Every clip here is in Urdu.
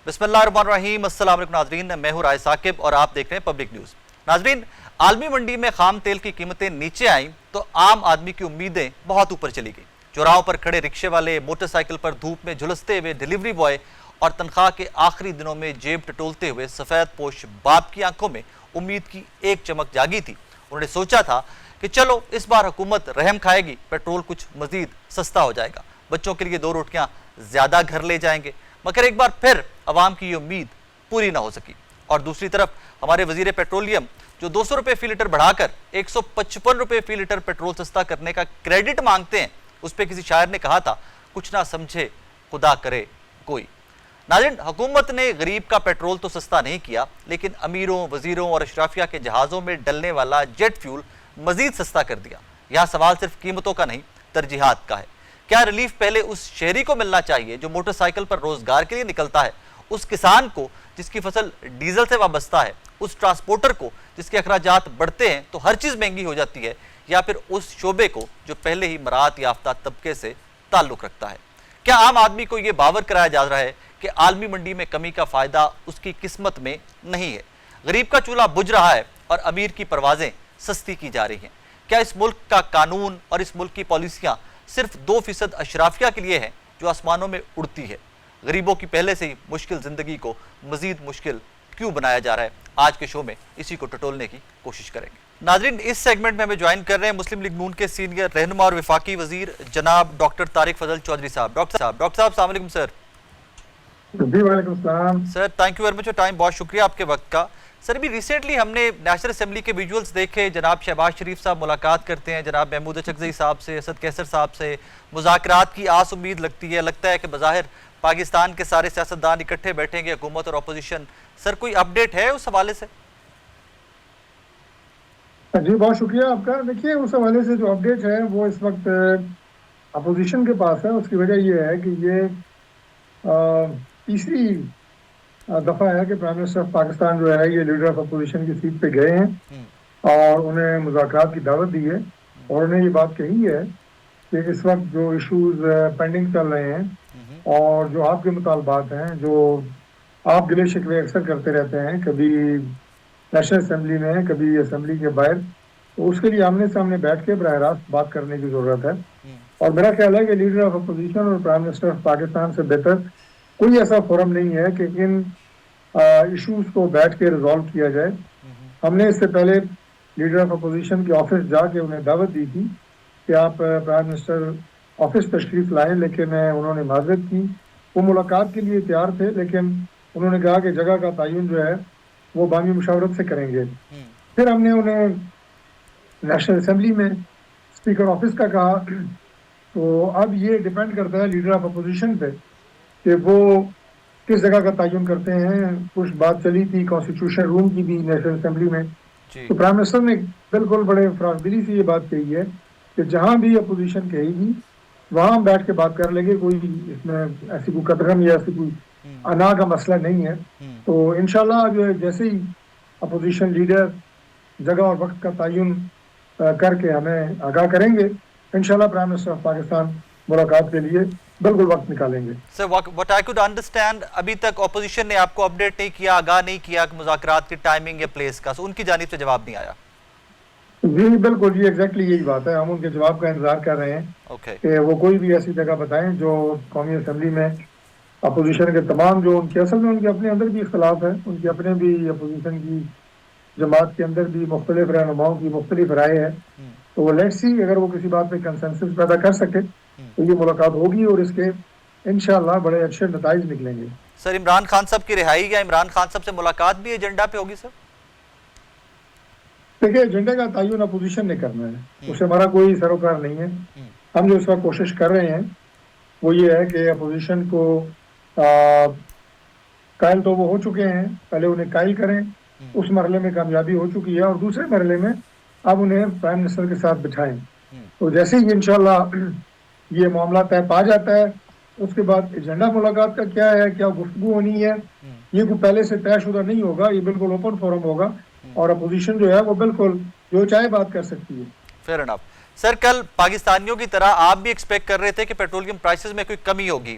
بسم اللہ الرحمن الرحیم۔ السلام علیکم ناظرین، میں ہوں رائے ثاقب اور آپ دیکھ رہے ہیں پبلک نیوز۔ ناظرین، عالمی منڈی میں خام تیل کی قیمتیں نیچے آئیں تو عام آدمی کی امیدیں بہت اوپر چلی گئیں۔ چوراہوں پر کھڑے رکشے والے، موٹر سائیکل پر دھوپ میں جھلستے ہوئے ڈیلیوری بوائے اور تنخواہ کے آخری دنوں میں جیب ٹٹولتے ہوئے سفید پوش باپ کی آنکھوں میں امید کی ایک چمک جاگی تھی۔ انہوں نے سوچا تھا کہ چلو اس بار حکومت رحم کھائے گی، پیٹرول کچھ مزید سستا ہو جائے گا، بچوں کے لیے 2 روٹیاں زیادہ گھر لے جائیں گے۔ مگر ایک بار پھر عوام کی یہ امید پوری نہ ہو سکی، اور دوسری طرف ہمارے وزیر پیٹرولیم جو 200 روپے فی لیٹر بڑھا کر 155 روپے فی لیٹر پیٹرول سستا کرنے کا کریڈٹ مانگتے ہیں، اس پہ کسی شاعر نے کہا تھا کچھ نہ سمجھے خدا کرے کوئی۔ ناظرین، حکومت نے غریب کا پیٹرول تو سستا نہیں کیا، لیکن امیروں، وزیروں اور اشرافیہ کے جہازوں میں ڈلنے والا جیٹ فیول مزید سستا کر دیا۔ یہاں سوال صرف قیمتوں کا نہیں، ترجیحات کا ہے۔ کیا ریلیف پہلے اس شہری کو ملنا چاہیے جو موٹر سائیکل پر روزگار کے لیے نکلتا ہے، اس کسان کو جس کی فصل ڈیزل سے وابستہ ہے، اس ٹرانسپورٹر کو جس کے اخراجات بڑھتے ہیں تو ہر چیز مہنگی ہو جاتی ہے، یا پھر اس شعبے کو جو پہلے ہی مراعات یافتہ طبقے سے تعلق رکھتا ہے؟ کیا عام آدمی کو یہ باور کرایا جا رہا ہے کہ عالمی منڈی میں کمی کا فائدہ اس کی قسمت میں نہیں ہے؟ غریب کا چولہا بجھ رہا ہے اور امیر کی پروازیں سستی کی جا رہی ہیں۔ کیا اس ملک کا قانون اور اس ملک کی پالیسیاں صرف 2% اشرافیہ کے لیے ہیں جو آسمانوں میں اڑتی ہے؟ غریبوں کی پہلے سے ہی مشکل زندگی کو مزید مشکل کیوں بنایا جا رہا ہے؟ آج کے شو میں اسی کو ٹٹولنے کی کوشش کریں گے۔ ناظرین، اس سیگمنٹ میں ہمیں جوائن کر رہے ہیں مسلم لیگ نون کے سینئر رہنما اور وفاقی وزیر جناب ڈاکٹر طارق فضل چودھری صاحب۔ ڈاکٹر صاحب السلام علیکم سر۔ جی وعلیکم السلام sir, thank you very much for time, بہت شکریہ آپ کے وقت کا۔ سر، ابھی ریسنٹلی ہم نے نیشنل اسمبلی کے ویژولز دیکھے، جناب شہباز شریف صاحب ملاقات کرتے ہیں جناب محمود اچکزئی صاحب سے، اسد کیسر صاحب سے، مذاکرات کی آس امید لگتی ہے، لگتا ہے کہ بظاہر پاکستان کے سارے سیاستدان اکٹھے بیٹھیں گے، حکومت اور اپوزیشن۔ سر، کوئی اپڈیٹ ہے اس حوالے سے؟ جی بہت شکریہ آپ کا۔ دیکھیے، اس حوالے سے جو اپڈیٹ ہے وہ اس وقت اپوزیشن کے پاس ہے۔ اس کی وجہ یہ ہے کہ یہ تیسری دفعہ ہے کہ پرائم منسٹر آف پاکستان جو ہے یہ لیڈر آف اپوزیشن کی سیٹ پہ گئے ہیں اور انہیں مذاکرات کی دعوت دی ہے، اور انہیں یہ بات کہی ہے کہ اس وقت جو ایشوز پینڈنگ چل رہے ہیں اور جو آپ کے مطالبات ہیں، جو آپ گلے شکوے اکثر کرتے رہتے ہیں، کبھی نیشنل اسمبلی میں، کبھی اسمبلی کے باہر، تو اس کے لیے آمنے سامنے بیٹھ کے براہ راست بات کرنے کی ضرورت ہے۔ اور میرا خیال ہے کہ لیڈر آف اپوزیشن اور پرائم منسٹر آف پاکستان سے بہتر کوئی ایسا فورم نہیں ہے کہ ان ایشوز کو بیٹھ کے ریزالو کیا جائے۔ ہم نے اس سے پہلے لیڈر آف اپوزیشن کے آفس جا کے انہیں دعوت دی تھی کہ آپ پرائم منسٹر آفس تشریف لائیں، لیکن انہوں نے معذرت کی۔ وہ ملاقات کے لیے تیار تھے، لیکن انہوں نے کہا کہ جگہ کا تعین جو ہے وہ بامی مشاورت سے کریں گے۔ پھر ہم نے انہیں نیشنل اسمبلی میں اسپیکر آفس کا کہا، تو اب یہ ڈیپینڈ کرتا ہے لیڈر آف اپوزیشن پہ کہ وہ کس جگہ کا تعین کرتے ہیں۔ کچھ بات چلی تھی کانسٹیٹیوشن روم کی بھی نیشنل اسمبلی میں، تو پرائم منسٹر نے بالکل بڑے فراخ دلی سے یہ بات کہی ہے کہ جہاں بھی اپوزیشن کہے گی وہاں بیٹھ کے بات کر لیں گے، کوئی اس میں ایسی کوئی قدغن یا ایسی کوئی انا کا مسئلہ نہیں ہے۔ تو انشاءاللہ جو جیسے ہی اپوزیشن لیڈر جگہ اور وقت کا تعین کر کے ہمیں آگاہ کریں گے، انشاءاللہ پرائم منسٹر آف پاکستان ملاقات کے لیے بالکل وقت نکالیں گے۔ سر، what I could understand، ابھی تک اپوزیشن نے آپ کو اپڈیٹ نہیں کیا، آگاہ نہیں کیا کہ مذاکرات کی ٹائمنگ یا پلیس کا، ان کی جانب سے جواب نہیں آیا؟ جی بالکل، جی ایگزیکٹلی یہی بات ہے۔ ہم ان کے جواب کا انتظار کر رہے ہیں کہ وہ کوئی بھی ایسی جگہ بتائیں جو قومی اسمبلی میں اپوزیشن کے تمام جو ان کے اصل میں ان کے اپنے اندر بھی اختلاف ہے، ان کے اپنے بھی اپوزیشن کی جماعت کے اندر بھی مختلف رہنماؤں کی مختلف رائے ہے، تو وہ لیٹس سی اگر وہ کسی بات پہ کنسنسس پیدا کر سکے تو یہ ملاقات ہوگی اور اس کے انشاءاللہ بڑے اچھے نتائج نکلیں گے۔ سر، عمران خان صاحب کی رہائی یا عمران خان صاحب سے ملاقات بھی ایجنڈا پہ ہوگی؟ سر دیکھیں، ایجنڈے کا تعین اپوزیشن نے کرنا ہے، اس سے ہمارا کوئی سروکار نہیں ہے۔ ہم جو اس وقت کوشش کر رہے ہیں وہ یہ ہے کہ اپوزیشن کو قائل تو وہ ہو چکے ہیں، پہلے انہیں قائل کریں، اس مرحلے میں کامیابی ہو چکی ہے، اور دوسرے مرحلے میں اب انہیں پرائم منسٹر کے ساتھ بٹھائیں۔ تو جیسے ہی انشاءاللہ یہ معاملہ طے پا جاتا ہے، اس کے بعد ایجنڈا ملاقات کا کیا ہے، کیا گفتگو ہونی ہے، یہ کوئی پہلے سے طے شدہ نہیں ہوگا، یہ بالکل اوپن فورم ہوگا، اور اپوزیشن جو ہے وہ بالکل جو چاہے بات کر سکتی ہے۔ Fair enough. سر، کل پاکستانیوں کی طرح آپ بھی ایکسپیکٹ کر رہے تھے کہ پیٹرولیم پرائسز میں کوئی کمی ہوگی،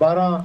12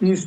30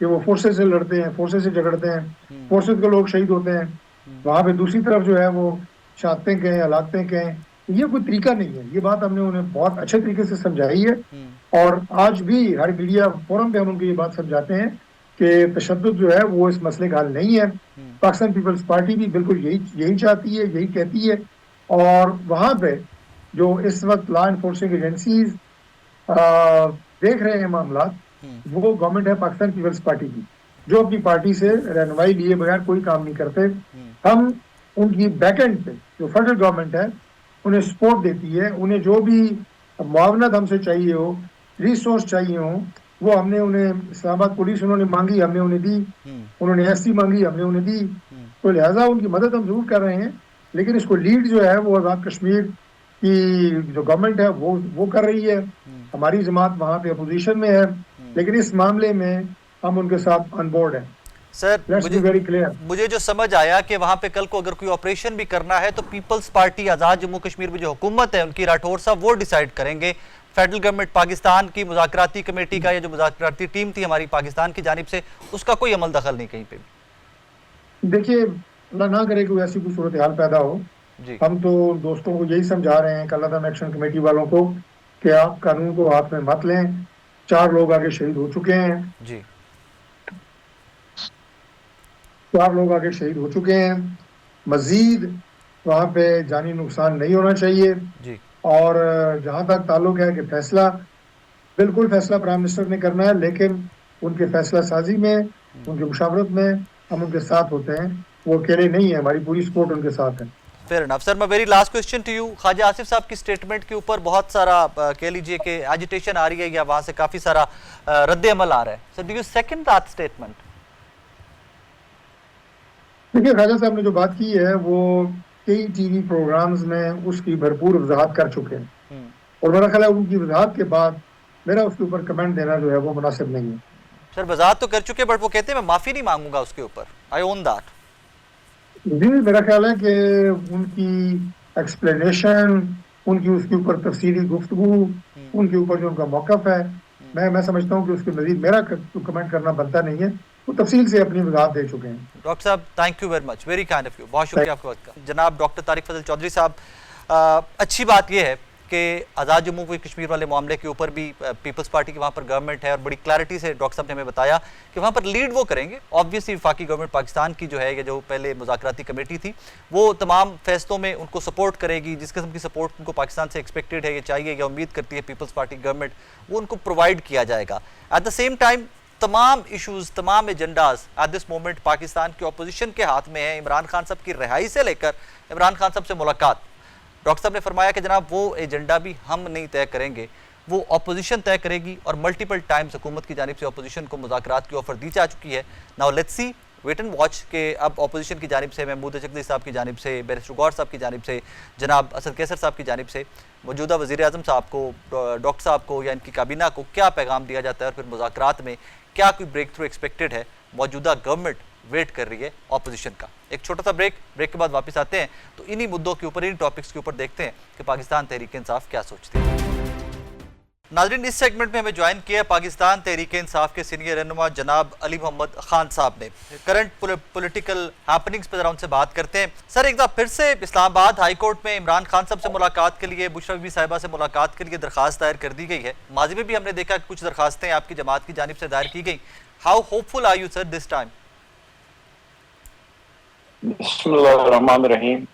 کہ وہ فورسز سے لڑتے ہیں, فورسز سے جھگڑتے ہیں, فورسز کے لوگ شہید ہوتے ہیں, وہاں پہ دوسری طرف جو ہے وہ شہادتیں کہیں, ہلاکتیں کہیں. یہ کوئی طریقہ نہیں ہے. یہ بات ہم نے انہیں بہت اچھے طریقے سے سمجھائی ہے, اور آج بھی ہر میڈیا فورم پہ ہم ان کو یہ بات سمجھاتے ہیں کہ تشدد جو ہے وہ اس مسئلے کا حل نہیں ہے. پاکستان پیپلز پارٹی بھی بالکل یہی چاہتی ہے, یہی کہتی ہے. اور وہاں پہ جو اس وقت لا انفورسنگ ایجنسیز دیکھ رہے ہیں معاملات, وہ گورنمنٹ ہے پاکستان پیپلز پارٹی کی, جو اپنی پارٹی سے رہنمائی لیے بغیر کوئی کام نہیں کرتے. ہم ان کی بیک اینڈ پہ جو فیڈرل گورنمنٹ ہے انہیں سپورٹ دیتی ہے. انہیں جو بھی معاونت ہم سے چاہیے ہو, ریسورس چاہیے ہوں, وہ ہم نے انہیں, اسلام آباد پولیس انہوں نے مانگی, ہم نے انہیں دی. انہوں نے ایس سی مانگی, ہم نے انہیں دی. تو لہٰذا ان کی مدد ہم ضرور کر رہے ہیں, لیکن اس کو لیڈ جو ہے وہ آزاد کشمیر کی جو گورنمنٹ ہے وہ کر رہی ہے. ہماری جماعت وہاں پہ اپوزیشن میں ہے, لیکن اس معاملے میں ہم ان کے ساتھ آن بورڈ ہیں. سر لیٹس بی ویری کلیئر. مجھے جو سمجھ آیا کہ وہاں پہ کل کو اگر کوئی آپریشن بھی کرنا ہے تو پیپلز پارٹی آزاد جموں کشمیر میں جو حکومت ہے ان کی راٹھور صاحب وہ ڈیسائیڈ کریں گے. فیڈرل گورنمنٹ پاکستان کی مذاکراتی کمیٹی کا یا جو مذاکراتی ٹیم تھی ہماری پاکستان کی جانب سے, اس کا کوئی عمل دخل نہیں کہیں پہ بھی. دیکھیے, اللہ نہ کرے کہ ایسی کوئی صورتحال پیدا ہو. ہم تو دوستوں کو یہی سمجھا رہے ہیں, کل عدم ایکشن کمیٹی والوں کو, کہ آپ قانون کو ہاتھ میں مت لیں. 4 لوگ آگے شہید ہو چکے ہیں. جی 4 لوگ آگے شہید ہو چکے ہیں. مزید وہاں پہ جانی نقصان نہیں ہونا چاہیے. جی اور جہاں تک تعلق ہے کہ فیصلہ, بالکل فیصلہ پرائم منسٹر نے کرنا ہے, لیکن ان کے فیصلہ سازی میں, ان کی مشاورت میں ہم ان کے ساتھ ہوتے ہیں. وہ اکیلے نہیں ہیں, ہماری پوری سپورٹ ان کے ساتھ ہے. Fair enough. سر میں very last question to you. Khawaja Asif صاحب کی سٹیٹمنٹ کے اوپر بہت سارا کہہ لیجئے کہ ایجیٹیشن آ رہی ہے یا وہاں سے کافی سارا رد عمل آ رہا ہے. Sir do you second that statement? دیکھیے, خواجہ صاحب نے جو بات کی ہے وہ کئی ٹی وی پروگرامز میں اس کی بھرپور وضاحت کر چکے ہیں, اور میرا خیال ہے ان کی وضاحت کے بعد میرا اس کے اوپر کمنٹ دینا جو ہے وہ مناسب نہیں ہے. سر وضاحت تو کر چکے, بٹ وہ کہتے ہیں میں معافی نہیں مانگوں گا اس کے اوپر. آئی اون دیٹ. جی, میرا خیال ہے کہ ان کی ایکسپلینیشن, ان کی اس کے اوپر تفصیلی گفتگو, ان کے اوپر جو ان کا موقف ہے, میں سمجھتا ہوں کہ اس کے مزید میرا کمنٹ کرنا بنتا نہیں ہے. وہ تفصیل سے اپنی وضاحت دے چکے ہیں. ڈاکٹر صاحب thank you very much, very kind of you. بہت شکریہ آپ کے وقت کا. جناب ڈاکٹر طارق فضل چودھری صاحب, اچھی بات یہ ہے کہ آزاد جموں کشمیر والے معاملے کے اوپر بھی پیپلز پارٹی کی وہاں پر گورنمنٹ ہے, اور بڑی کلیئرٹی سے ڈاکٹر صاحب نے ہمیں بتایا کہ وہاں پر لیڈ وہ کریں گے. آبویسلی وفاقی گورنمنٹ پاکستان کی جو ہے, یا جو پہلے مذاکراتی کمیٹی تھی, وہ تمام فیصلوں میں ان کو سپورٹ کرے گی. جس قسم کی سپورٹ ان کو پاکستان سے ایکسپیکٹڈ ہے, یہ چاہیے یا امید کرتی ہے پیپلز پارٹی گورنمنٹ, وہ ان کو پرووائڈ کیا جائے گا. ایٹ دا سیم ٹائم تمام ایشوز, تمام agendas at this moment Pakistan کی اپوزیشن کے ہاتھ میں ہیں. عمران خان صاحب کی رہائی سے لے کر عمران خان صاحب سے ملاقات, ڈاکٹر صاحب نے فرمایا کہ جناب وہ ایجنڈا بھی ہم نہیں طے کریں گے, وہ اپوزیشن طے کرے گی. اور ملٹیپل ٹائمز حکومت کی جانب سے اپوزیشن کو مذاکرات کی آفر دی جا چکی ہے. Now let's see, wait and watch کہ اب اپوزیشن کی جانب سے محمود چکدی صاحب کی جانب سے, بیرسٹر غور صاحب کی جانب سے, جناب اسد کیسر صاحب کی جانب سے موجودہ وزیر اعظم صاحب کو, ڈاکٹر صاحب کو یا ان کی کابینہ کو کیا پیغام دیا جاتا ہے, اور پھر مذاکرات میں کیا کوئی بریک تھرو ایکسپیکٹڈ ہے. موجودہ گورنمنٹ ویٹ کر رہی ہے اپوزیشن کا. ایک چھوٹا سا بریک کے بعد واپس آتے ہیں, تو انہی مدوں کے اوپر, انہی ٹاپکس کے اوپر دیکھتے ہیں کہ پاکستان تحریک انصاف کیا سوچتی ہے. ناظرین, اس سیگمنٹ میں ہمیں جوائن کیا ہے پاکستان تحریک انصاف کے سینئر رہنما جناب علی محمد خان صاحب نے. کرنٹ پولیٹیکل ہیپننگز پہ ذرا ان سے بات کرتے ہیں. سر ایک دفعہ پھر سے اسلام آباد ہائی کورٹ میں عمران خان صاحب سے ملاقات کے لیے, بشرا بی صاحبہ سے ملاقات کے لیے درخواست دائر کر دی گئی ہے. ماضی میں بھی ہم نے دیکھا کہ کچھ درخواستیں آپ کی جماعت کی جانب سے دائر کی گئیں. How hopeful are you sir this time? بسم اللہ الرحمن الرحیم.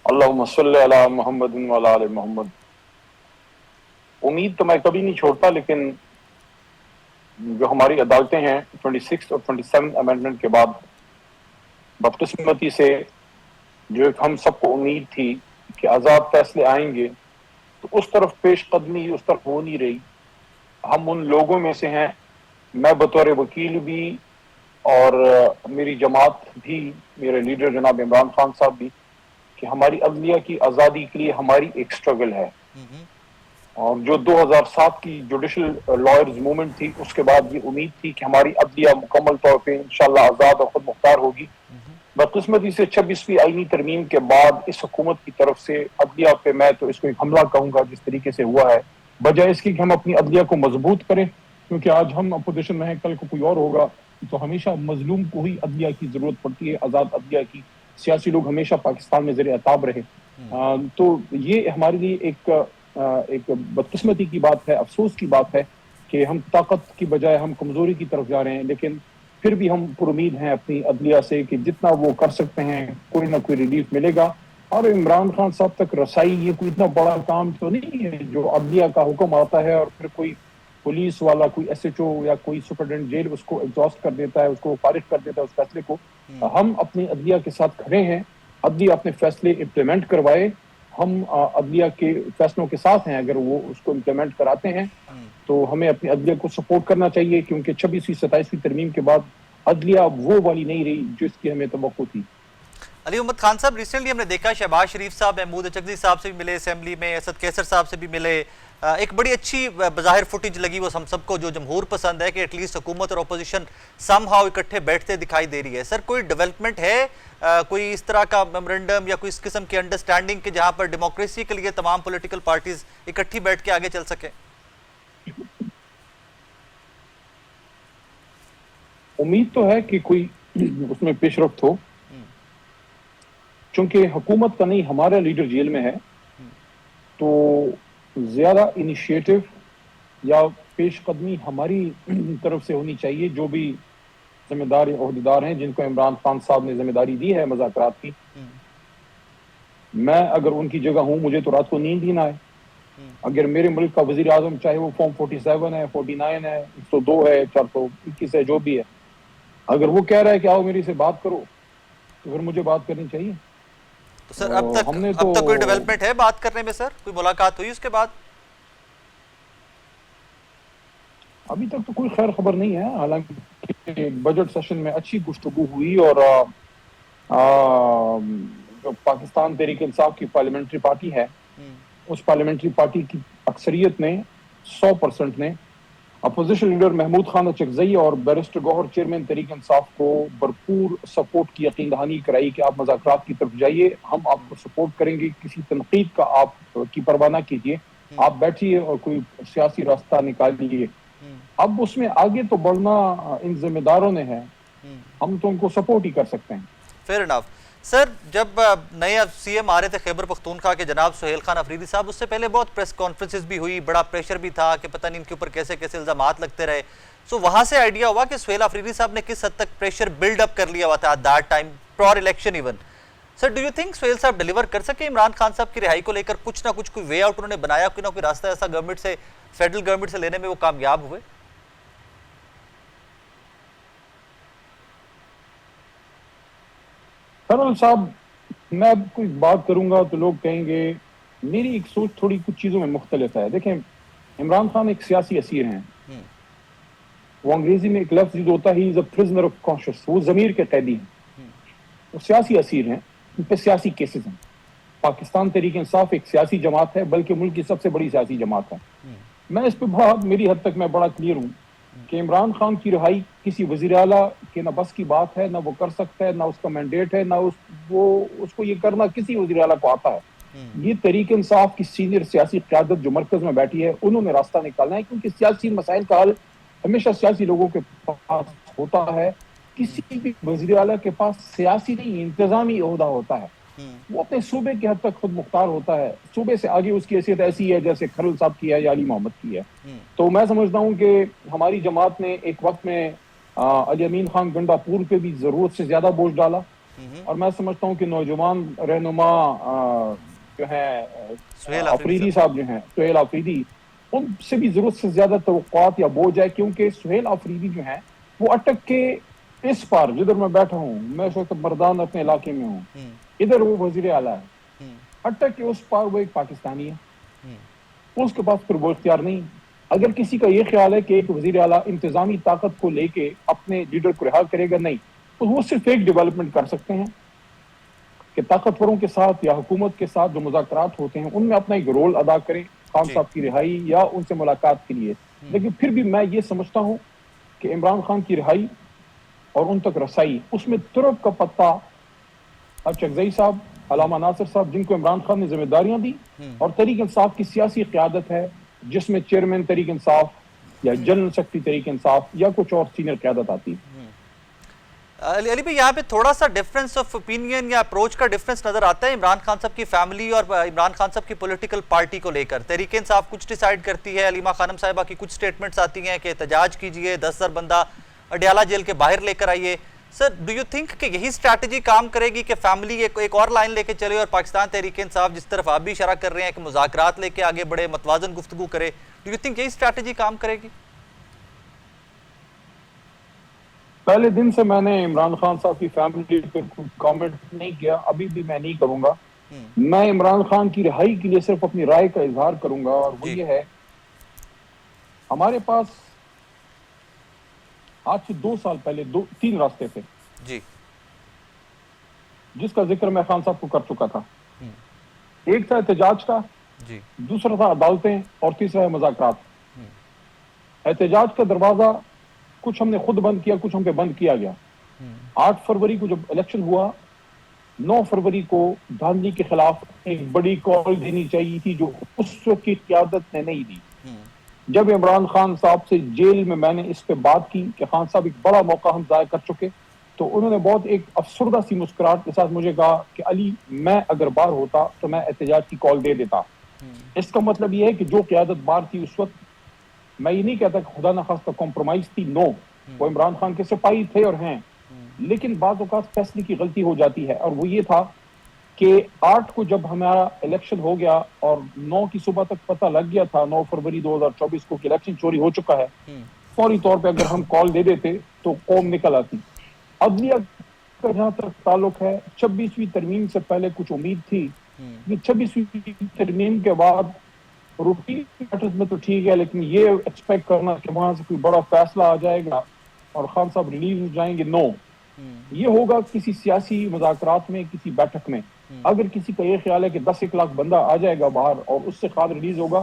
اللہم صلی علی محمد وعلی آل محمد. امید تو میں کبھی نہیں چھوڑتا, لیکن جو ہماری عدالتیں ہیں 26 اور 27 امینڈمنٹ کے بعد, بدقسمتی سے جو ایک ہم سب کو امید تھی کہ آزاد فیصلے آئیں گے, تو اس طرف پیش قدمی اس طرف ہو نہیں رہی. ہم ان لوگوں میں سے ہیں, میں بطور وکیل بھی, اور میری جماعت بھی, میرے لیڈر جناب عمران خان صاحب بھی, کہ ہماری عدلیہ کی آزادی کے لیے ہماری ایک سٹرگل ہے. اور جو 2007 کی جوڈیشل لائرز موومنٹ تھی, اس کے بعد یہ امید تھی کہ ہماری عدلیہ مکمل طور پہ انشاءاللہ آزاد اور خود مختار ہوگی. بدقسمتی سے 26ویں آئینی ترمیم کے بعد اس حکومت کی طرف سے عدلیہ پہ, میں تو اس کو ایک حملہ کہوں گا جس طریقے سے ہوا ہے, بجائے اس کی کہ ہم اپنی عدلیہ کو مضبوط کریں, کیونکہ آج ہم اپوزیشن میں ہیں, کل کو کوئی اور ہوگا, تو ہمیشہ مظلوم کو ہی عدلیہ کی ضرورت پڑتی ہے, آزاد عدلیہ کی. سیاسی لوگ ہمیشہ پاکستان میں زیر عتاب رہے. تو یہ ہمارے لیے ایک بدقسمتی کی بات ہے, افسوس کی بات ہے کہ ہم طاقت کی بجائے ہم کمزوری کی طرف جا رہے ہیں. لیکن پھر بھی ہم پر امید ہیں اپنی عدلیہ سے کہ جتنا وہ کر سکتے ہیں کوئی نہ کوئی ریلیف ملے گا. اور عمران خان صاحب تک رسائی یہ کوئی اتنا بڑا کام تو نہیں ہے جو عدلیہ کا حکم آتا ہے اور پھر کوئی پولیس والا, کوئی ایس ایچ او یا کوئی سپرڈنٹ جیل اس کو ایگزاسٹ کر دیتا ہے, اس کو فارغ کر دیتا ہے اس فیصلے کو. ہم اپنی عدلیہ کے ساتھ کھڑے ہیں, عدلیہ اپنے فیصلے امپلیمنٹ کروائے. ہم عدلیہ کے فیصلوں کے ساتھ ہیں, اگر وہ اس کو امپلیمنٹ کراتے ہیں تو ہمیں اپنی عدلیہ کو سپورٹ کرنا چاہیے, کیونکہ 26ویں 27ویں ترمیم کے بعد عدلیہ وہ والی نہیں رہی جس کی ہمیں توقع تھی. علی محمد خان صاحب, ریسنٹلی ہم نے دیکھا شہباز شریف صاحب محمود اچکزئی صاحب سے بھی ملے اسمبلی میں, اسد کیسر صاحب سے بھی ملے. ایک بڑی اچھی بظاہر فوٹیج لگی وہ ہم سب کو جو جمہور پسند ہے کہ ایٹ لیسٹ حکومت اور اپوزیشن سم ہاؤ اکٹھے بیٹھتے دکھائی دے رہی ہے. سر کوئی ڈیولپمنٹ ہے, کوئی اس طرح کا میمورنڈم یا کوئی اس قسم کی انڈرسٹینڈنگ کہ جہاں پر ڈیموکریسی کے لیے تمام پولیٹیکل پارٹیز اکٹھی بیٹھ کے آگے چل سکیں؟ امید تو ہے کہ کوئی اس میں پیش رفت ہو, چونکہ حکومت کا نہیں ہمارا لیڈر جیل میں ہے تو زیادہ انیشیٹو یا پیش قدمی ہماری طرف سے ہونی چاہیے. جو بھی ذمہ دار عہدیدار ہیں جن کو عمران خان صاحب نے ذمہ داری دی ہے مذاکرات کی, میں اگر ان کی جگہ ہوں مجھے تو رات کو نیند ہی نہ آئے. اگر میرے ملک کا وزیر اعظم چاہے وہ فارم 47 ہے, 49 ہے, 102 ہے, 421 ہے, جو بھی ہے, اگر وہ کہہ رہا ہے کہ آؤ میری سے بات کرو تو پھر مجھے بات کرنی چاہیے. تو سر اب تک کوئی ڈیولپمنٹ ہے بات کرنے میں؟ سر کوئی ملاقات ہوئی اس کے بعد؟ ابھی تک تو کوئی خیر خبر نہیں ہے. حالانکہ بجٹ سیشن میں اچھی گفتگو ہوئی اور جو پاکستان تحریک انصاف کی پارلیمنٹری پارٹی ہے اس پارلیمنٹری پارٹی کی اکثریت نے 100% نے اپوزیشن لیڈر محمود خان اچکزئی اور بیرسٹر گوہر چیئرمین تحریک انصاف کو بھرپور سپورٹ کی یقین دہانی کرائی کہ آپ مذاکرات کی طرف جائیے, ہم آپ کو سپورٹ کریں گے, کسی تنقید کا آپ کی پرواہ نہ کیجیے, آپ بیٹھیے اور کوئی سیاسی راستہ نکالیے. اب اس میں آگے تو بڑھنا ان ذمہ داروں نے ہے, ہم تو ان کو سپورٹ ہی کر سکتے ہیں. Fair enough. سر جب نئے سی ایم آ رہے تھے خیبر پختونخوا کے جناب سہیل خان افریدی صاحب, اس سے پہلے بہت پریس کانفرنسز بھی ہوئی, بڑا پریشر بھی تھا کہ پتہ نہیں ان کے اوپر کیسے کیسے الزامات لگتے رہے. سو وہاں سے آئیڈیا ہوا کہ سہیل افریدی صاحب نے کس حد تک پریشر بلڈ اپ کر لیا ہوا تھا ایٹ دیٹ ٹائم پرور election even. Sir do you think Sohail صاحب ڈیلیور کر سکے عمران خان صاحب کی رہائی کو لے کر؟ کچھ نہ کچھ کوئی وے آؤٹ انہوں نے بنایا, کوئی نہ کوئی راستہ ایسا گورنمنٹ سے, فیڈرل گورنمنٹ سے لینے میں وہ کامیاب ہوئے؟ خیرول صاحب, میں اب کوئی بات کروں گا تو لوگ کہیں گے میری ایک سوچ تھوڑی کچھ چیزوں میں مختلف ہے. دیکھیں, عمران خان ایک سیاسی اسیر ہیں. وہ انگریزی میں ایک لفظ یوز ہوتا ہے ہی از اے پرزنر آف کانشس, وہ ضمیر کے قیدی ہیں, وہ سیاسی اسیر ہیں, ان پہ سیاسی کیسز ہیں. پاکستان تحریک انصاف ایک سیاسی جماعت ہے, بلکہ ملک کی سب سے بڑی سیاسی جماعت ہے. میں اس پہ بہت میری حد تک میں بڑا کلیئر ہوں کہ عمران خان کی رہائی کسی وزیر اعلیٰ کے نہ بس کی بات ہے, نہ وہ کر سکتا ہے, نہ اس کا مینڈیٹ ہے, نہ اس کو یہ کرنا کسی وزیر اعلیٰ کو آتا ہے. یہ تحریک انصاف کی سینئر سیاسی قیادت جو مرکز میں بیٹھی ہے انہوں نے راستہ نکالنا ہے, کیونکہ سیاسی مسائل کا حل ہمیشہ سیاسی لوگوں کے پاس ہوتا ہے. کسی بھی وزیر اعلیٰ کے پاس سیاسی نہیں انتظامی عہدہ ہوتا ہے, وہ اپنے صوبے کی حد تک خود مختار ہوتا ہے. صوبے سے آگے اس کی حیثیت ایسی ہے جیسے کھرل صاحب کی ہے یا علی محمد کی ہے. تو میں سمجھتا ہوں کہ ہماری جماعت نے ایک وقت میں علی امین خان گنڈا پور پہ بھی ضرورت سے زیادہ بوجھ ڈالا, اور میں سمجھتا ہوں کہ نوجوان رہنما جو ہیں افریدی صاحب جو ہیں, سہیل افریدی, ان سے بھی ضرورت سے زیادہ توقعات یا بوجھ ہے, کیونکہ سہیل افریدی جو ہیں وہ اٹک کے اس پار جدھر میں بیٹھا ہوں, میں اس وقت مردان اپنے علاقے میں ہوں, ادھر وہ وزیر اعلیٰ ہے, اٹک کے اس پار وہ ایک پاکستانی ہے, اس کے پاس پھر وہ اختیار نہیں. اگر کسی کا یہ خیال ہے کہ ایک وزیر اعلیٰ انتظامی طاقت کو لے کے اپنے لیڈر کو رہا کرے گا, نہیں, تو وہ صرف ایک ڈیولپمنٹ کر سکتے ہیں کہ طاقتوروں کے ساتھ یا حکومت کے ساتھ جو مذاکرات ہوتے ہیں ان میں اپنا ایک رول ادا کریں خان صاحب کی رہائی یا ان سے ملاقات کے لیے. لیکن پھر بھی میں یہ سمجھتا ہوں کہ عمران خان کی رہائی اور ان تک رسائی, اس میں ترک کا پتہ اچکزئی صاحب, علامہ ناصر صاحب, جن کو عمران خان نے ذمہ داریاں دی, اور تحریک انصاف کی سیاسی قیادت ہے جس میں چیئرمین تحریک انصاف یا جنرل سیکرٹری تحریک انصاف یا کچھ اور سینئر قیادت آتی ہے. علی بھائی یہاں پہ تھوڑا سا ڈیفرنس آف اوپینین یا اپروچ کا ڈیفرنس نظر آتا ہے عمران خان صاحب کی فیملی اور عمران خان صاحب کی پولیٹیکل پارٹی کو لے کر. تحریک انصاف کچھ ڈیسائیڈ کرتی ہے, علیمہ خانم صاحبہ کی کچھ سٹیٹمنٹس آتی ہیں کہ احتجاج کیجئے, 10,000 بندہ اڈیالہ جیل کے باہر لے کر آئیے. سر ڈو یو تھنک کہ یہی اسٹریٹجی کام کرے گی کہ فیملی ایک اور لائن لے کے چلے اور پاکستان تحریک انصاف جس طرف آپ بھی اشارہ کر رہے ہیں کہ مذاکرات لے کے آگے بڑھے, متوازن گفتگو کرے, ڈو یو تھنک یہی اسٹریٹجی کام کرے گی؟ پہلے دن سے میں نے عمران خان صاحب کی فیملی پہ کامنٹ نہیں کیا, ابھی بھی میں نہیں کروں گا. میں عمران خان کی رہائی کے لیے صرف اپنی رائے کا اظہار کروں گا, اور وہ یہ ہے ہمارے پاس آج سے 2 سال پہلے 3 راستے تھے جی جس کا ذکر میں خان صاحب کو کر چکا تھا. ایک تھا احتجاج کا, دوسرا تھا عدالتیں, اور تیسرا ہے مذاکرات. احتجاج کا دروازہ کچھ ہم نے خود بند کیا, کچھ ہم پہ بند کیا گیا. 8 فروری کو جب الیکشن ہوا, 9 فروری کو دھاندلی کے خلاف ایک بڑی کال دینی چاہیے تھی جو اس وقت کی قیادت نے نہیں دی. جب عمران خان صاحب سے جیل میں نے اس پہ بات کی کہ خان صاحب ایک بڑا موقع ہم ضائع کر چکے, تو انہوں نے بہت ایک افسردہ سی مسکراہٹ کے ساتھ مجھے کہا کہ علی میں اگر باہر ہوتا تو میں احتجاج کی کال دے دیتا. اس کا مطلب یہ ہے کہ جو قیادت باہر تھی اس وقت, میں یہ نہیں کہتا کہ خدا نخواستہ کمپرومائز تھی, نو, وہ عمران خان کے سپاہی تھے اور ہیں, لیکن بعض اوقات فیصلے کی غلطی ہو جاتی ہے. اور وہ یہ تھا کہ 8 کو جب ہمارا الیکشن ہو گیا اور 9 کی صبح تک پتہ لگ گیا تھا 9 فروری 2024 کو کہ الیکشن چوری ہو چکا ہے, فوری طور پہ اگر ہم کال دے دیتے تو قوم نکل آتی. عدلیہ کا جہاں تک تعلق ہے, 26ویں ترمیم سے پہلے کچھ امید تھی, 26ویں ترمیم کے بعد روٹین میٹرز میں تو ٹھیک ہے, لیکن یہ ایکسپیکٹ کرنا کہ وہاں سے کوئی بڑا فیصلہ آ جائے گا اور خان صاحب ریلیز ہو جائیں گے, نو. یہ ہوگا کسی سیاسی مذاکرات میں, کسی بیٹھک میں. اگر کسی کا یہ خیال ہے کہ 10-1 لاکھ بندہ آ جائے گا باہر اور اس سے خان ریلیز ہوگا,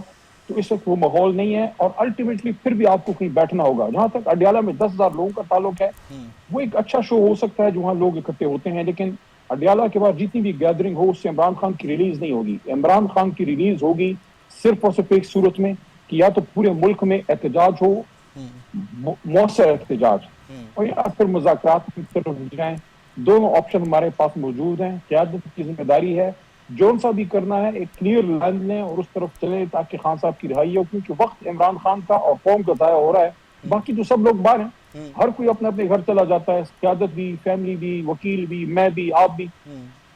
تو اس وقت وہ ماحول نہیں ہے, اور الٹیمیٹلی پھر بھی آپ کو کہیں بیٹھنا ہوگا. جہاں تک اڈیالہ میں 10,000 لوگوں کا تعلق ہے, وہ ایک اچھا شو ہو سکتا ہے جو وہاں لوگ اکٹھے ہوتے ہیں, لیکن اڈیالہ کے بعد جتنی بھی گیدرنگ ہو اس سے عمران خان کی ریلیز نہیں ہوگی. عمران خان کی ریلیز ہوگی صرف اور صرف ایک صورت میں کہ یا تو پورے ملک میں احتجاج ہو, مؤثر احتجاج, اور یا پھر مذاکرات کی طرف جائیں. دونوں آپشن ہمارے پاس موجود ہیں. قیادت کی ذمہ داری ہے جون سا بھی کرنا ہے, ایک کلیئر لائن لیں اور اس طرف چلیں تاکہ خان صاحب کی رہائی ہو, کیونکہ وقت عمران خان کا اور قوم کا ضائع ہو رہا ہے. باقی تو سب لوگ باہر ہیں, ہر کوئی اپنے اپنے گھر چلا جاتا ہے, قیادت بھی, فیملی بھی, وکیل بھی, میں بھی, آپ بھی.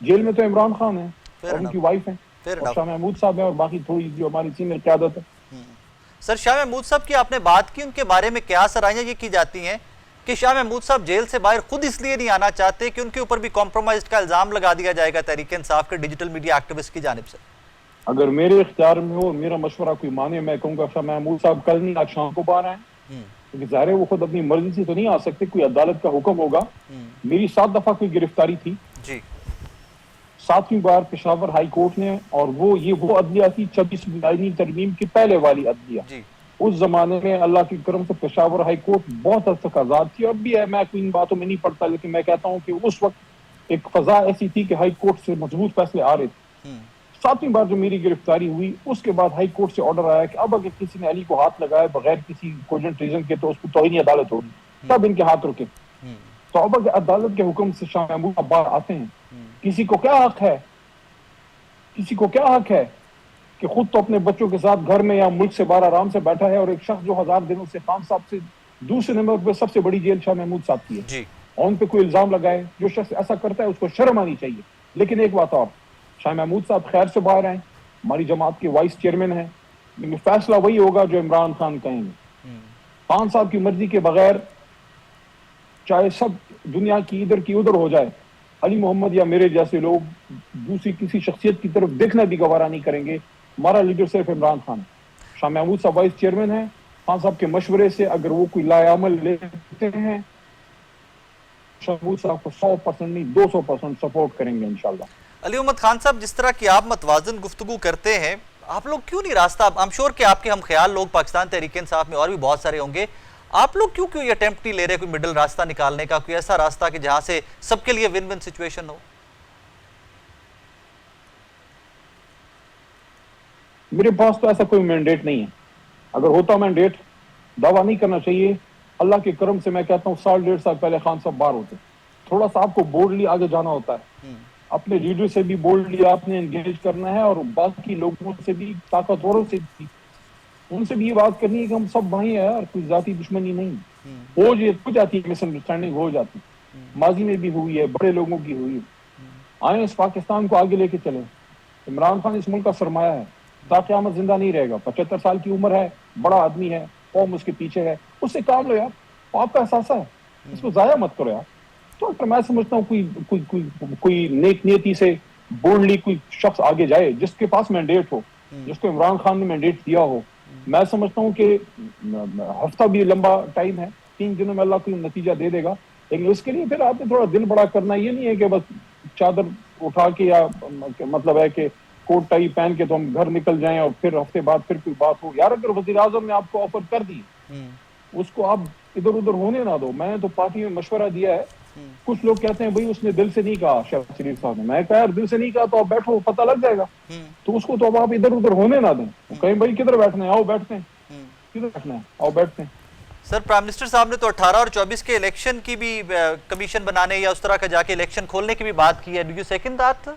جیل میں تو عمران خان ہیں اور ان کی وائف ہیں, اور شاہ محمود صاحب ہیں, اور باقی تھوڑی جو ہماری سینئر قیادت ہے. سر شاہ محمود صاحب کی آپ نے بات کی, ان کے بارے میں کیا سرائیاں یہ کی جاتی ہیں کہ شاہ محمود صاحب جیل سے باہر خود اس لیے نہیں آنا چاہتے کہ ان کے اوپر بھی کمپرومائز کا الزام لگا دیا جائے گا تحریک انصاف کے ڈیجیٹل میڈیا ایکٹیوسٹ کی جانب سے؟ اگر میرے اختیار میں ہو اور میرا مشورہ کوئی مانے, میں کہوں گا شاہ محمود صاحب کل نہیں آج شام کو باہر آئیں, کیونکہ ظاہر ہے وہ خود اپنی مرضی سے تو نہیں آ سکتے, کوئی عدالت کا حکم ہوگا. میری 7 دفعہ کوئی گرفتاری تھی, 7ویں بار پشاور ہائی کورٹ نے, اور وہ عدلیہ تھی 26ویں ترمیم کی پہلے والی عدلیہ. اس زمانے میں اللہ کی کرم سے پشاور ہائی کورٹ بہت حد تک آزاد تھی, اور بھی ہے, میں کوئی ان باتوں میں نہیں پڑتا, لیکن میں کہتا ہوں کہ اس وقت ایک فضا ایسی تھی کہ ہائی کورٹ سے مضبوط فیصلے آ رہے تھے. 7ویں بار جو میری گرفتاری ہوئی اس کے بعد ہائی کورٹ سے آرڈر آیا کہ اب اگر کسی نے علی کو ہاتھ لگایا بغیر کسی کوجنٹ ریزن کے تو اس کو توہین عدالت ہوگی, تب ان کے ہاتھ رکے. تو اب اگر عدالت کے حکم سے شاہ محمود اب باہر آتے ہیں, کسی کو کیا حق ہے کہ خود تو اپنے بچوں کے ساتھ گھر میں یا ملک سے باہر آرام سے بیٹھا ہے, اور ایک شخص جو 1000 دنوں سے خان صاحب سے دوسرے نمبر پہ سب سے بڑی جیل شاہ محمود صاحب کی ہے, اور ان پہ کوئی الزام لگائے. جو شخص ایسا کرتا ہے اس کو شرم آنی چاہیے. لیکن ایک بات اور, شاہ محمود صاحب خیر سے باہر آئیں, ہماری جماعت کے وائس چیئرمین ہیں, لیکن فیصلہ وہی ہوگا جو عمران خان کہیں گے. خان صاحب کی مرضی کے بغیر چاہے سب دنیا کی ادھر کی ادھر ہو جائے, علی محمد یا میرے جیسے لوگ دوسری کسی شخصیت کی طرف دیکھنا بھی گوارا نہیں کریں گے. ہمارا لیڈر صرف عمران خان. شاہ محمود صاحب وائس چیئرمین ہیں, خان صاحب کے مشورے سے اگر وہ کوئی لائے عمل لیتے ہیں, شاہ محمود صاحب کو 100% نہیں 200% سپورٹ کریں گے انشاءاللہ. علی محمد خان صاحب, جس طرح کی آپ متوازن گفتگو کرتے ہیں, آپ لوگ کیوں نہیں راستہ, I'm sure کہ آپ کے ہم خیال لوگ پاکستان تحریک انصاف میں اور بھی بہت سارے ہوں گے, آپ لوگ کیوں یہ اٹیمپٹ نہیں لے رہے کوئی مڈل راستہ نکالنے کا, کوئی ایسا راستہ کہ جہاں سے سب کے لیے ون ون سچویشن ہو؟ میرے پاس تو ایسا کوئی مینڈیٹ نہیں ہے. اگر ہوتا مینڈیٹ, دعویٰ نہیں کرنا چاہیے. اللہ کے کرم سے میں کہتا ہوں 1.5 سال پہلے خان صاحب باہر ہوتے, تھوڑا سا آپ کو بولڈلی آگے جانا ہوتا ہے. اپنے لیڈر سے بھی بولڈلی آپ نے انگیج کرنا ہے, اور باقی لوگوں سے بھی, طاقتوروں سے بھی, ان سے بھی یہ بات کرنی ہے کہ ہم سب بھائی ہیں یار, کوئی ذاتی دشمنی نہیں. ہو جاتی ہے مس انڈرسٹینڈنگ, ہو جاتی, ماضی میں بھی ہوئی ہے, بڑے لوگوں کی ہوئی. آئیں اس پاکستان کو آگے لے کے چلیں. عمران خان اس ملک کا سرمایہ ہے, تا قیامت زندہ نہیں رہے گا. 75 سال کی عمر ہے, بڑا آدمی ہے, قوم اس کے پیچھے ہے, اس سے کام لو یار. آپ کا احساس ہے, اس کو ضائع مت کرو یار. تو میں سمجھتا ہوں کوئی نیک نیتی سے بولڈلی کوئی شخص آگے جائے جس کے پاس مینڈیٹ ہو, جس کو عمران خان نے مینڈیٹ دیا ہو. میں سمجھتا ہوں کہ ہفتہ بھی لمبا ٹائم ہے, 3 دنوں میں اللہ کوئی نتیجہ دے دے گا. لیکن اس کے لیے پھر آپ نے تھوڑا دل بڑا کرنا. یہ نہیں ہے کہ بس چادر اٹھا کے, یا مطلب ہے کہ کوٹ ٹائی پہن کے تو ہم گھر نکل جائیں اور پھر ہفتے بعد پھر کوئی بات ہو. یار اگر وزیر اعظم نے آپ کو آفر کر دی, اس کو آپ ادھر ادھر ہونے نہ دو. میں نے تو پارٹی میں مشورہ دیا ہے. کچھ لوگ کہتے ہیں بھائی اس نے دل سے نہیں کہا, شہباز شریف صاحب نے. میں کہا یار دل سے نہیں کہا تو آپ بیٹھو, پتہ لگ جائے گا. تو اس کو تو اب آپ ادھر ادھر ہونے نہ دیں. کہیں بھائی کدھر بیٹھنا ہے, آؤ بیٹھتے ہیں. کدھر بیٹھنا ہے, آؤ بیٹھتے ہیں. سر پرائم منسٹر صاحب نے تو 18 اور 24 کے الیکشن کی بھی کمیشن بنانے یا اس طرح کا جا کے الیکشن کھولنے کی بھی بات کی ہے. Do you second that?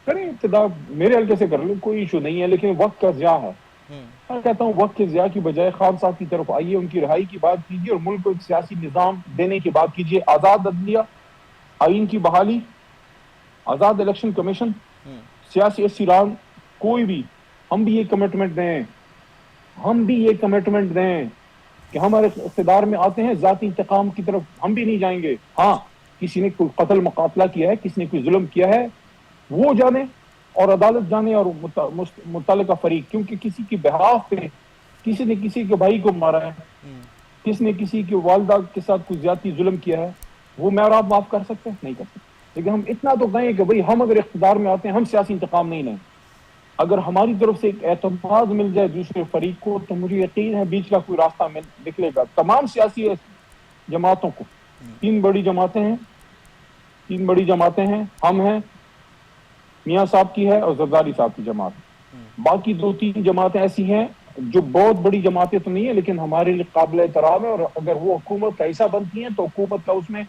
کریں ابتدا, میرے حلقے سے کر لیں, کوئی ایشو نہیں ہے. لیکن وقت کا ضیاع ہے. میں کہتا ہوں وقت کے ضیاع کی بجائے خان صاحب کی طرف آئیے, ان کی رہائی کی بات کیجیے, اور ملک کو ایک سیاسی نظام دینے کی بات کیجیے. آزاد عدلیہ, آئین کی بحالی, آزاد الیکشن کمیشن, سیاسی اسیران, کوئی بھی. ہم بھی یہ کمٹمنٹ دیں کہ ہمارے اقتدار میں آتے ہیں, ذاتی انتقام کی طرف ہم بھی نہیں جائیں گے. ہاں, کسی نے کوئی قتل مقاتلہ کیا ہے, کسی نے کوئی ظلم کیا ہے, وہ جانے اور عدالت جانے, اور متعلقہ فریق. کیونکہ کسی کی بہاف پہ کسی نے کسی کے بھائی کو مارا ہے, کسی نے کسی کی والدہ کے ساتھ کوئی زیادتی ظلم کیا ہے, وہ میں اور آپ معاف کر سکتے ہیں؟ نہیں کر سکتے. لیکن ہم اتنا تو کہیں کہ بھئی ہم اگر اقتدار میں آتے ہیں, ہم سیاسی انتقام نہیں لیں. اگر ہماری طرف سے ایک اعتماد مل جائے دوسرے فریق کو, تو مجھے یقین ہے بیچ کا کوئی راستہ نکلے گا. تمام سیاسی جماعتوں کو, 3 بڑی جماعتیں ہیں, ہم ہیں, میاں صاحب کی ہے, اور زرداری صاحب کی جماعت. باقی 2-3 جماعتیں ایسی ہیں جو بہت بڑی جماعتیں تو نہیں ہیں, لیکن ہمارے لیے قابل احترام ہے. اور اگر وہ حکومت کا حصہ بنتی ہیں تو حکومت کا اس میں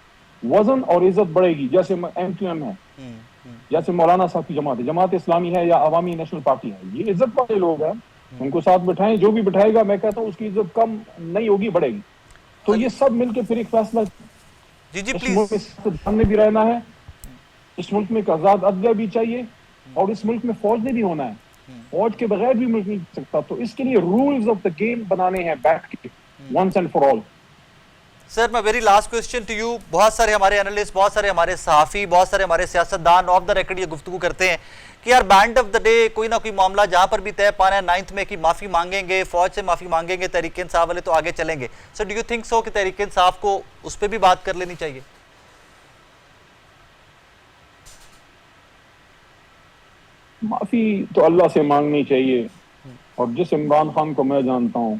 وزن اور عزت بڑھے گی. جیسے MQM ہے, جیسے مولانا صاحب کی جماعت ہے, جماعت اسلامی ہے, یا عوامی نیشنل پارٹی ہے. یہ عزت والے لوگ ہیں, ان کو ساتھ بٹھائیں. جو بھی بٹھائے گا, میں کہتا ہوں اس کی عزت کم نہیں ہوگی, بڑھے گی. تو یہ سب مل کے پھر ایک فیصلہ. اس ملک میں دھیان میں بھی رہنا ہے, اس ملک میں ایک آزاد عدلیہ بھی چاہیے, اور اس ملک میں فوج نے بھی ہونا ہے. فوج کے بغیر بھی ملک نہیں سکتا. تو اس کے لیے رولز آف دا گیم بنانے ہیں بیٹھ کے, once and for all. Sir میں very last question to you. بہت سارے ہمارے اینالسٹ, بہت سارے ہمارے صحافی, بہت سارے ہمارے سیاستدان آف دا ریکارڈ یہ گفتگو کرتے ہیں کہ یار بینڈ آف دا ڈے کوئی نہ کوئی معاملہ جہاں پر بھی طے پانا ہے 9 مئی کی معافی مانگیں گے, فوج سے معافی مانگیں گے, تحریک انصاف والے تو آگے چلیں گے. سر ڈو یو تھنک سو کہ تحریک انصاف کو اس پہ بھی بات کر لینی چاہیے؟ معافی تو اللہ سے مانگنی چاہیے. اور جس عمران خان کو میں جانتا ہوں,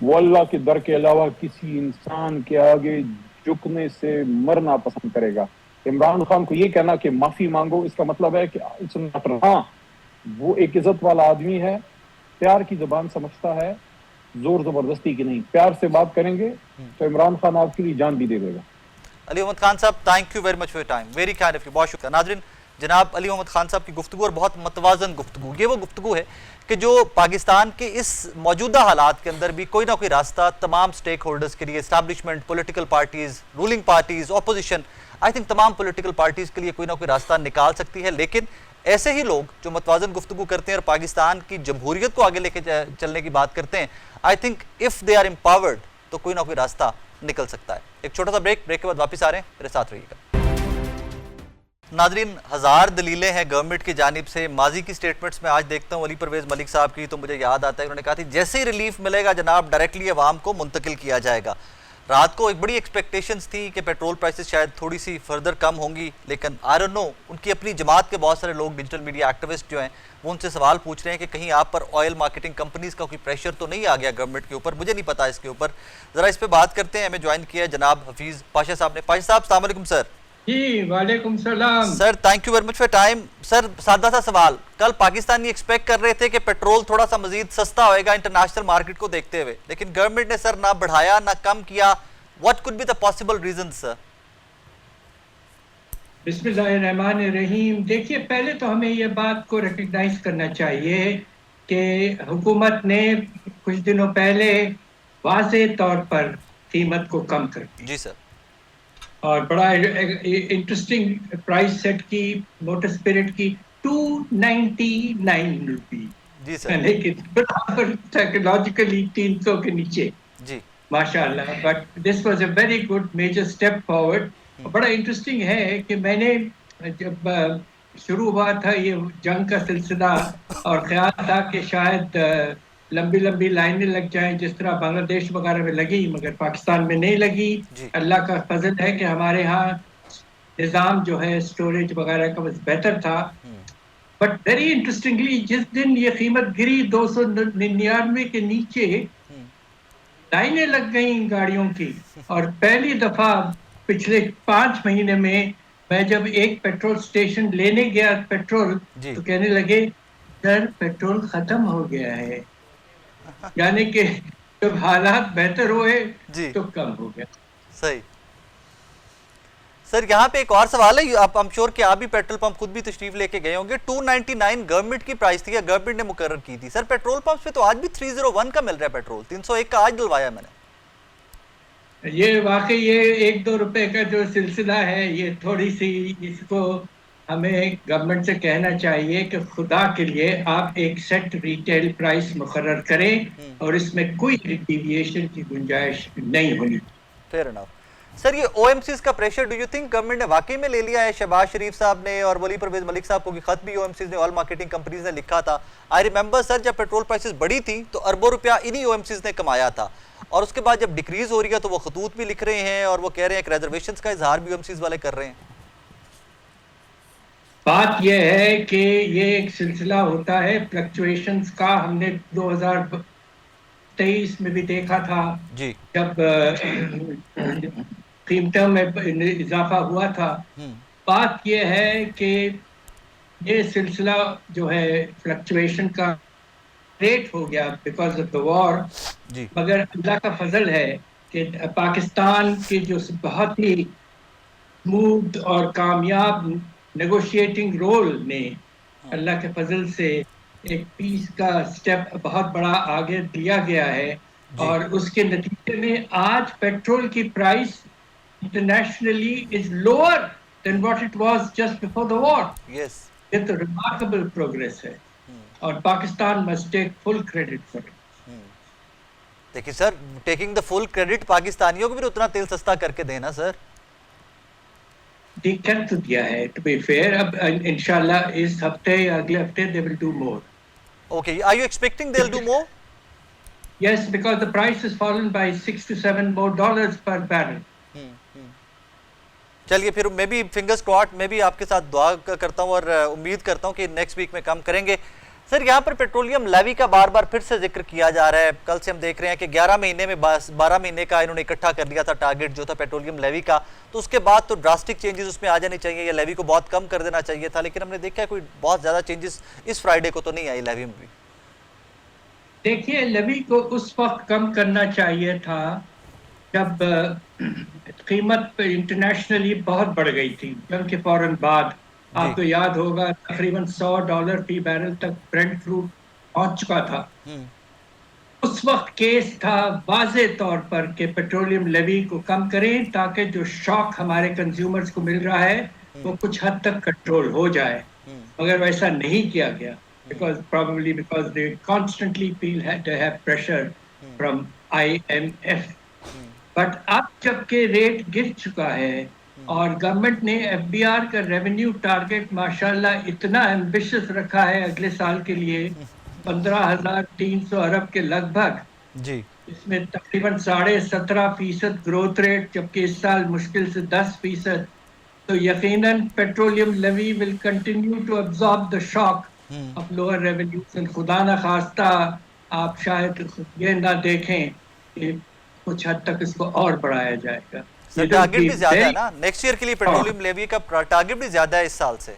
وہ اللہ کے در کے علاوہ کسی انسان کے آگے جھکنے سے مرنا پسند کرے گا. عمران خان کو یہ کہنا کہ معافی مانگو, اس کا مطلب ہے کہ ہاں وہ ایک عزت والا آدمی ہے, پیار کی زبان سمجھتا ہے, زور زبردستی کی نہیں. پیار سے بات کریں گے تو عمران خان آپ کے لیے جان بھی دے دے گا. علی محمد خان صاحب, thank you very much for your time, very kind of you. بہت شکریہ. ناظرین, جناب علی محمد خان صاحب کی گفتگو, اور بہت متوازن گفتگو. یہ وہ گفتگو ہے کہ جو پاکستان کے اس موجودہ حالات کے اندر بھی کوئی نہ کوئی راستہ تمام سٹیک ہولڈرز کے لیے, establishment, political parties, ruling parties, opposition, I think تمام پولیٹیکل پارٹیز کے لیے کوئی نہ کوئی راستہ نکال سکتی ہے. لیکن ایسے ہی لوگ جو متوازن گفتگو کرتے ہیں اور پاکستان کی جمہوریت کو آگے لے کے چلنے کی بات کرتے ہیں, I think if they are empowered تو کوئی نہ کوئی راستہ نکل سکتا ہے. ایک چھوٹا سا بریک کے بعد واپس آ رہے ہیں, میرے ساتھ رہیے گا. ناظرین, ہزار دلیلیں ہیں گورنمنٹ کی جانب سے. ماضی کی سٹیٹمنٹس میں آج دیکھتا ہوں علی پرویز ملک صاحب کی, تو مجھے یاد آتا ہے انہوں نے کہا تھی جیسے ہی ریلیف ملے گا جناب ڈائریکٹلی عوام کو منتقل کیا جائے گا. رات کو ایک بڑی ایکسپیکٹیشنز تھی کہ پیٹرول پرائسز شاید تھوڑی سی فردر کم ہوں گی, لیکن آئی ڈونٹ نو, ان کی اپنی جماعت کے بہت سارے لوگ, ڈیجیٹل میڈیا ایکٹیوسٹ جو ہیں, وہ ان سے سوال پوچھ رہے ہیں کہ کہیں آپ پر آئل مارکیٹنگ کمپنیز کا کوئی پریشر تو نہیں آ گیا گورنمنٹ کے اوپر. مجھے نہیں پتا اس کے اوپر, ذرا اس پہ بات کرتے ہیں. ہمیں جوائن کیا ہے جناب حفیظ پاشا صاحب نے. پاشا صاحب السلام علیکم. سر جی وعلیکم السلام. Sir thank you very much for time. Sir سادہ سا سوال, کل پاکستانی ایکسپیکٹ کر رہے تھے کہ پیٹرول تھوڑا سا مزید سستا ہوئے گا انٹرنیشنل مارکیٹ کو دیکھتے ہوئے, لیکن گورنمنٹ نے سر نہ بڑھایا نہ کم کیا. What could be the possible reason sir? بسم اللہ الرحمن الرحیم. دیکھیے پہلے تو ہمیں یہ بات کو ریکگنائز کرنا چاہیے کہ حکومت نے کچھ دنوں پہلے واضح طور پر قیمت کو کم کر دی. جی سر. اور بڑا انٹرسٹنگ پرائس سیٹ کی موٹر اسپرٹ کی 299 روپی. جی سر. لیکن سائیکولوجیکلی 300 کے نیچے. جی ماشاء اللہ. But this was a very good major step forward. بڑا انٹرسٹنگ ہے کہ میں نے جب شروع ہوا تھا یہ جنگ کا سلسلہ اور خیال تھا کہ شاید لمبی لمبی لائنیں لگ جائیں جس طرح بنگلہ دیش وغیرہ میں لگی, مگر پاکستان میں نہیں لگی. اللہ کا فضل ہے کہ ہمارے ہاں نظام جو ہے اسٹوریج وغیرہ کا بہتر تھا. بٹ ویری انٹرسٹنگلی جس دن یہ قیمت گری 299 کے نیچے لائنیں لگ گئیں گاڑیوں کی. اور پہلی دفعہ پچھلے 5 مہینے میں جب ایک پیٹرول سٹیشن لینے گیا پیٹرول تو کہنے لگے سر پیٹرول ختم ہو گیا ہے. یعنی کہ جب حالات بہتر ہوئے تو کم ہو گیا. صحیح. سر یہاں پہ ایک اور سوال ہے, آپ I'm sure کہ آپ بھی پیٹرول پمپ خود بھی تشریف لے کے گئے ہوں گے. 299 گورنمنٹ کی پرائس تھی, گورنمنٹ نے مقرر کی تھی. سر پیٹرول پمپس پہ تو آج بھی 301 کا مل رہا ہے پیٹرول, 301 کا آج ڈلوایا میں نے. یہ واقعی یہ 1-2 روپے کا جو سلسلہ ہے یہ تھوڑی سی اس کو ہمیں گورنمنٹ سے کہنا چاہیے کہ خدا کے لیے آپ ایک سیٹ ریٹیل پرائس مقرر کریں اور اس میں کوئی ڈیویشن کی گنجائش نہیں ہونی. Fair enough. سر یہ او ایم سیز کا pressure do you think government نے واقعی میں لے لیا ہے؟ شہباز شریف صاحب نے اور ولی پرویز ملک صاحب کو خط بھی او ایم سیز نے, آل مارکیٹنگ کمپنیز نے لکھا تھا. آئی ریممبر سر جب پیٹرول پرائسز بڑی تھی تو اربوں روپیہ انہی او ایم سیز نے کمایا تھا, اور اس کے بعد جب ڈیکریز ہو رہی ہے تو وہ خطوط بھی لکھ رہے ہیں اور وہ کہہ رہے ہیں کہ ریزرویشنز کا اظہار بھی او ایم سیز والے کر رہے ہیں. بات یہ ہے کہ یہ ایک سلسلہ ہوتا ہے فلکچویشنز کا. ہم نے 2023 میں بھی دیکھا تھا جب قیمتوں میں اضافہ ہوا تھا. بات یہ ہے کہ یہ سلسلہ جو ہے فلکچویشن کا ریٹ ہو گیا بیکاز آف دا وار. مگر اللہ کا فضل ہے کہ پاکستان کے جو بہت ہی اسموتھ اور کامیاب نیگوشیٹنگ رول میں اللہ کے فضل سے ایک پیس کا سٹیپ بہت بڑا آگے دیا گیا ہے, اور اس کے نتیجے میں آج پیٹرول کی price internationally is lower than what it was just before the war. Yes. It's a remarkable progress ہے اور Pakistan must take full credit for it. دیکھیں سر, ٹیکنگ دا فل کریڈٹ پاکستانیوں کو بھی اتنا تیل سستا کر کے دینا سر. کر تو دیا ہے to be fair. اب انشاءاللہ اس ہفتے یا اگلے ہفتے they will do more. Okay, are you expecting they'll do more? Yes, because the price has fallen by $6 to $7 more per barrel. چلیے پھر میں بھی فنگرز کراسڈ, میں بھی آپ کے ساتھ دعا کرتا ہوں اور امید کرتا ہوں کہ نیکسٹ ویک میں کم کریں گے. سر یہاں پر پیٹرولیم لیوی کا بار بار پھر سے ذکر کیا جا رہا ہے. کل سے ہم دیکھ رہے ہیں کہ 11 مہینے میں 12 مہینے کا انہوں نے اکٹھا کر لیا تھا ٹارگٹ جو تھا پیٹرولیم لیوی کا, تو اس کے بعد تو ڈراسٹک چینجز اس میں آ جانے چاہیے یا لیوی کو بہت کم کر دینا چاہیے تھا, لیکن ہم نے دیکھا ہے کوئی بہت زیادہ چینجز اس فرائیڈے کو تو نہیں آئی لیوی میں بھی. دیکھیے لیوی کو اس وقت کم کرنا چاہیے تھا جب قیمت انٹرنیشنلی بہت بڑھ گئی تھی جنگ کے فوراً بعد. آپ کو یاد ہوگا تقریباً $100 فی بیرل تک برنٹ کروڈ پہنچ چکا تھا. اس وقت کیس تھا واضح طور پر کہ پیٹرولیم لیوی کو کم کریں تاکہ جو شاک ہمارے کنزیومرز کو مل رہا ہے وہ کچھ حد تک کنٹرول ہو جائے, مگر ویسا نہیں کیا گیا because they constantly feel they have pressure from IMF. But اب جب کہ ریٹ گر چکا ہے اور گورنمنٹ نے ایف بی آر کا ریونیو ٹارگٹ ماشاءاللہ اتنا ایمبیشس رکھا ہے اگلے سال کے لیے 15,300 ارب کے لگ بھگ, اس میں تقریباً 17.5% گروتھ ریٹ, جبکہ اس سال مشکل سے 10%. تو یقیناً petroleum levy will continue to absorb the shock of lower revenues. خدا نہ خواستہ آپ شاید یہ نہ دیکھیں کہ کچھ حد تک اس کو اور بڑھایا جائے گا. سر ٹارگیٹ بھی زیادہ ہے نا نیکسٹ ایئر کے لیے پیٹرولیم لیوی کا ٹارگیٹ بھی زیادہ ہے اس سال سے.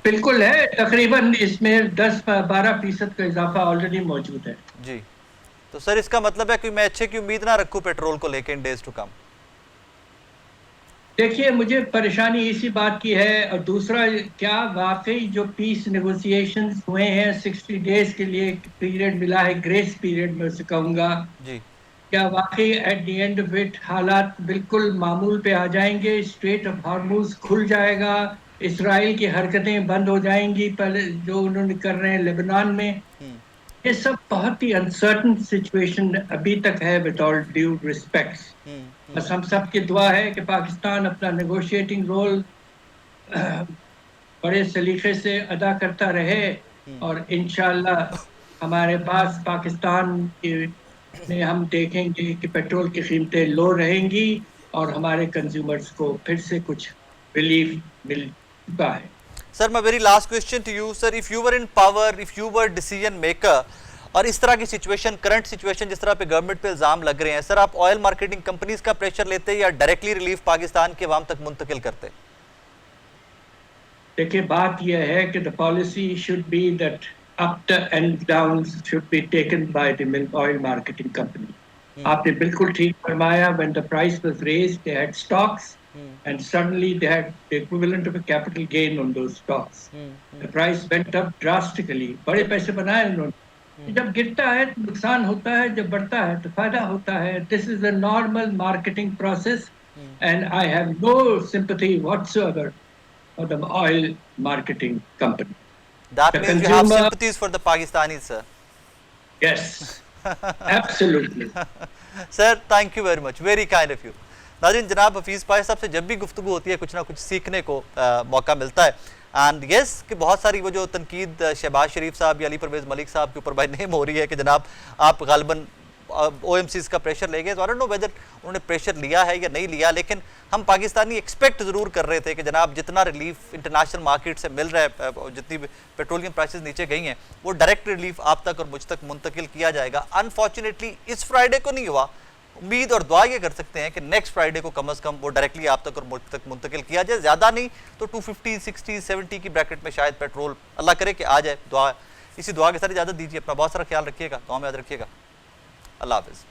بالکل ہے, تقریباً اس میں 10-12% کا اضافہ آلریڈی موجود ہے. جی تو سر اس کا مطلب ہے کہ میں اچھے کی امید نہ رکھوں پیٹرول کو لے کے ان ڈیز ٹو کم. دیکھیے مجھے پریشانی اسی بات کی ہے, اور دوسرا کیا واقعی جو پیس نیگوسیشنز ہوئے ہیں 60 ڈیز کے لیے پیریڈ ملا ہے, گریس پیریڈ میں اسے کہوں گا, جی کیا واقعی at the end of it حالات بالکل معمول پہ آ جائیں گے, اسٹریٹ آف ہارموز کھل جائے گا, اسرائیل کی حرکتیں بند ہو جائیں گی پہلے جو انہوں نے کر رہے ہیں لیبنان میں. یہ سب بہت ہی انسرٹن سچویشن ابھی تک ہے ود آل ڈیو ریسپیکٹس. بس ہم سب کی دعا ہے کہ پاکستان اپنا نیگوشیٹنگ رول بڑے سلیقے سے ادا کرتا رہے, اور انشاءاللہ ہمارے پاس پاکستان میں ہم دیکھیں گے کہ پیٹرول کی قیمتیں لو رہیں گی اور ہمارے کنزیومرز کو پھر سے کچھ ریلیف مل چکا ہے. سر my very last question to you sir, if you were in power, if you were decision maker اور اس طرح کی سچویشن کرنٹ سچویشن جس طرح پہ گورنمنٹ پہ الزام لگ رہے ہیں سر, آپ آئل مارکیٹنگ کمپنیز کا پریشر لیتے یا ڈائریکٹلی ریلیف پاکستان کے عوام تک منتقل کرتے؟ دیکھیں بات یہ ہے کہ the policy should be that up and downs should be taken by the oil marketing company. آپ نے بالکل ٹھیک فرمایا, when the price was raised they had stocks and suddenly they had the equivalent of a capital gain on those stocks. The price went up drastically. بڑے پیسے بنائے انہوں نے. جب گرتا ہے تو نقصان ہوتا ہے, جب بڑھتا ہے تو فائدہ ہوتا ہے. This is a normal marketing process and I have no sympathy whatsoever for the oil marketing company. That The means you have consumer- sympathies for the Pakistanis sir. Yes, absolutely. Sir thank you very much, very kind of you. ناظرین جناب حفیظ پائے صاحب سے جب بھی گفتگو ہوتی ہے کچھ نہ کچھ سیکھنے کو موقع ملتا ہے. اینڈ یس کہ بہت ساری وہ جو تنقید شہباز شریف صاحب یا علی پرویز ملک صاحب کے اوپر بائی نیم ہو رہی ہے کہ جناب آپ غالباً او ایم سیز کا پریشر لے گئے, تو آئی ڈونٹ نو ویدر انہوں نے پریشر لیا ہے یا نہیں لیا, لیکن ہم پاکستانی ایکسپیکٹ ضرور کر رہے تھے کہ جناب جتنا ریلیف انٹرنیشنل مارکیٹ سے مل رہا ہے, جتنی پیٹرولیم پرائسز نیچے گئی ہیں, وہ ڈائریکٹ ریلیف آپ تک اور مجھ تک منتقل کیا جائے گا. انفارچونیٹلی اس فرائیڈے کو نہیں ہوا. امید اور دعا یہ کر سکتے ہیں کہ نیکسٹ فرائیڈے کو کم از کم وہ ڈائریکٹلی آپ تک اور مجھ تک منتقل کیا جائے, زیادہ نہیں تو 250, 60, 70 کی بریکٹ میں شاید پیٹرول اللہ کرے کہ آ جائے. دعا اسی دعا کے ساتھ اجازت دیجیے, اپنا بہت سارا خیال رکھیے گا, دعا میں یاد رکھیے گا. اللہ حافظ.